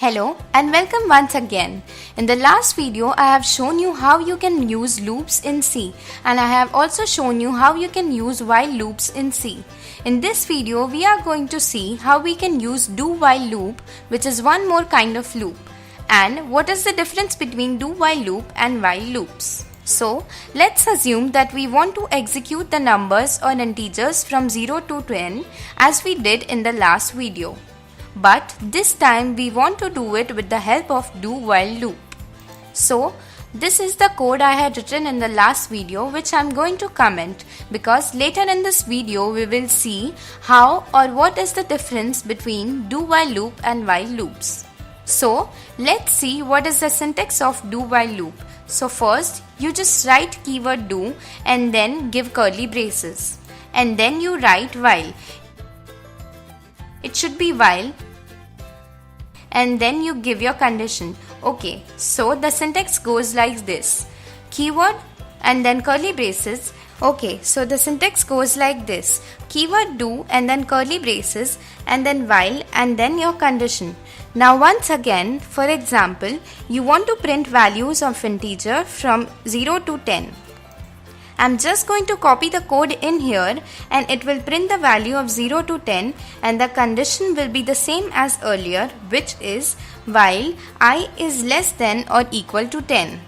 Hello and welcome once again. In the last video, I have shown you how you can use loops in C, and I have also shown you how you can use while loops in C. In this video, we are going to see how we can use do-while loop, which is one more kind of loop, and what is the difference between do-while loop and while loops. So, let's assume that we want to execute the numbers or integers from 0 to 10 as we did in the last video. But this time we want to do it with the help of do-while loop. So, this is the code I had written in the last video, which I am going to comment, because later in this video we will see how or what is the difference between do-while loop and while loops. So, let's see what is the syntax of do-while loop. So first, you just write keyword do and then give curly braces. And then you write while. It should be while. And then you give your condition. Okay, so the syntax goes like this. Keyword and then curly braces. Okay, so the syntax goes like this. Keyword do and then curly braces and then while and then your condition. Now once again, for example, you want to print values of integer from 0 to 10. I'm just going to copy the code in here and it will print the value of 0 to 10 and the condition will be the same as earlier, which is while I is less than or equal to 10.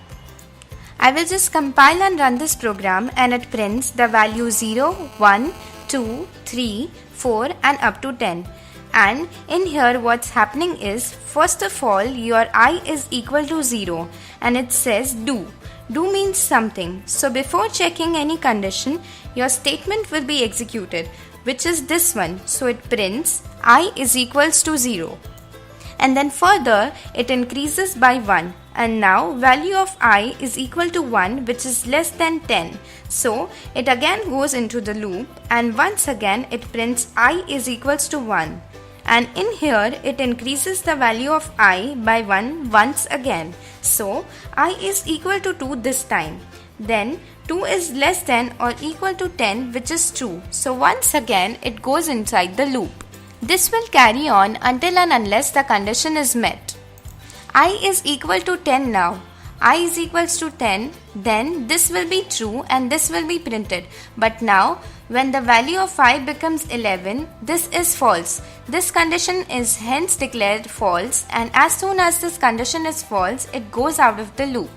I will just compile and run this program and it prints the value 0, 1, 2, 3, 4 and up to 10. And in here what's happening is, first of all, your I is equal to 0 and it says do. Do means something. So before checking any condition, your statement will be executed, which is this one. So it prints I is equals to 0. And then further it increases by 1. And now value of I is equal to 1, which is less than 10. So it again goes into the loop and once again it prints I is equals to 1. And in here it increases the value of I by 1 once again. So I is equal to 2 this time. Then 2 is less than or equal to 10, which is true. So once again it goes inside the loop. This will carry on until and unless the condition is met. I is equal to 10 now. I is equals to 10, then this will be true and this will be printed. But now when the value of I becomes 11, this is false. This condition is hence declared false, and as soon as this condition is false, it goes out of the loop.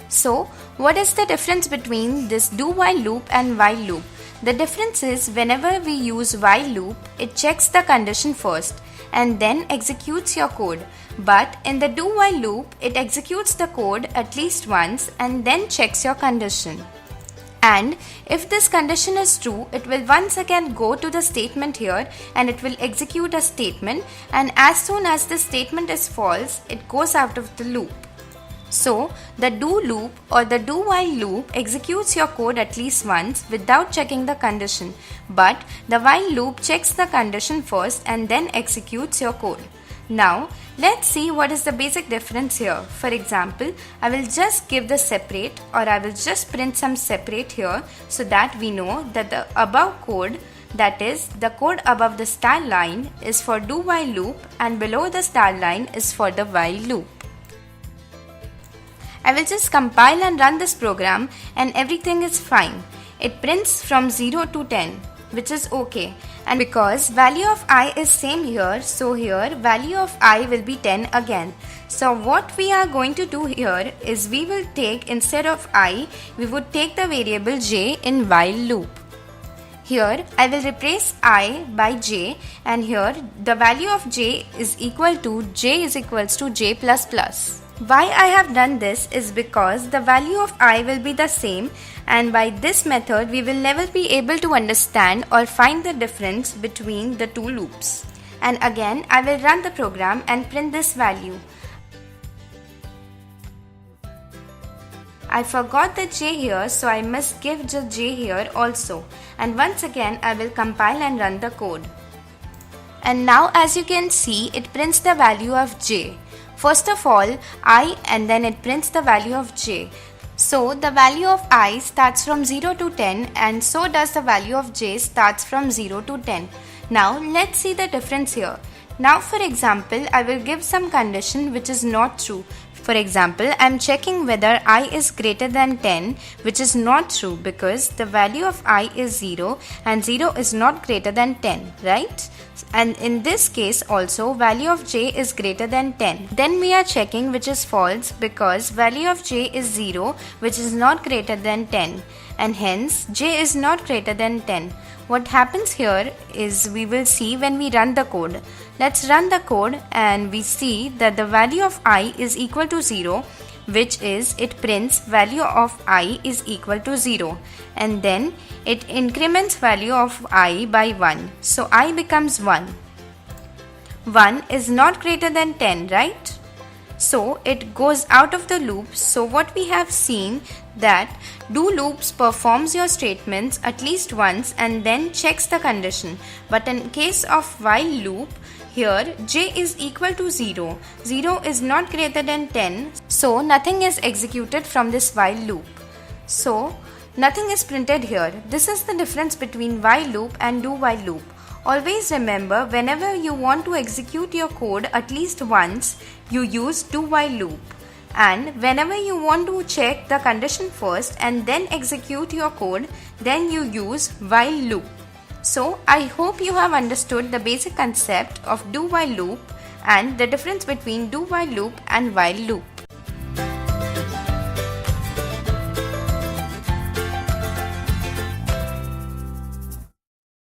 So what is the difference between this do-while loop and while loop? The difference is whenever we use while loop, it checks the condition first and then executes your code. But in the do-while loop, it executes the code at least once and then checks your condition. And if this condition is true, it will once again go to the statement here and it will execute a statement, and as soon as this statement is false, it goes out of the loop. So the do loop or the do while loop executes your code at least once without checking the condition, but the while loop checks the condition first and then executes your code. Now let's see what is the basic difference here. For example, I will just give the separate, or I will just print some separate here so that we know that the above code, that is the code above the star line, is for do while loop and below the star line is for the while loop. I will just compile and run this program and everything is fine. It prints from 0 to 10, which is okay. And because value of I is same here, so here value of I will be 10 again. So what we are going to do here is we will take, instead of I, we would take the variable j in while loop. Here I will replace I by j, and here the value of j is equal to j plus plus. Why I have done this is because the value of I will be the same, and by this method we will never be able to understand or find the difference between the two loops. And again I will run the program and print this value. I forgot the j here, so I must give the j here also, and once again I will compile and run the code. And now as you can see, it prints the value of j. First of all, I, and then it prints the value of j. So the value of I starts from 0 to 10, and so does the value of j starts from 0 to 10. Now let's see the difference here. Now for example, I will give some condition which is not true. For example, I am checking whether I is greater than 10, which is not true because the value of I is 0 and 0 is not greater than 10, right? And in this case also value of j is greater than 10. Then we are checking which is false because value of j is 0, which is not greater than 10, and hence j is not greater than 10. What happens here is we will see when we run the code. Let's run the code and we see that the value of I is equal to 0, which is it prints value of I is equal to 0, and then it increments value of I by 1. So I becomes 1. 1 is not greater than 10, right? So it goes out of the loop. So what we have seen that do loops performs your statements at least once and then checks the condition. But in case of while loop, here j is equal to 0. 0 is not greater than 10. So nothing is executed from this while loop. So nothing is printed here. This is the difference between while loop and do while loop. Always remember, whenever you want to execute your code at least once, you use do while loop. And whenever you want to check the condition first and then execute your code, then you use while loop. So I hope you have understood the basic concept of do while loop and the difference between do while loop and while loop.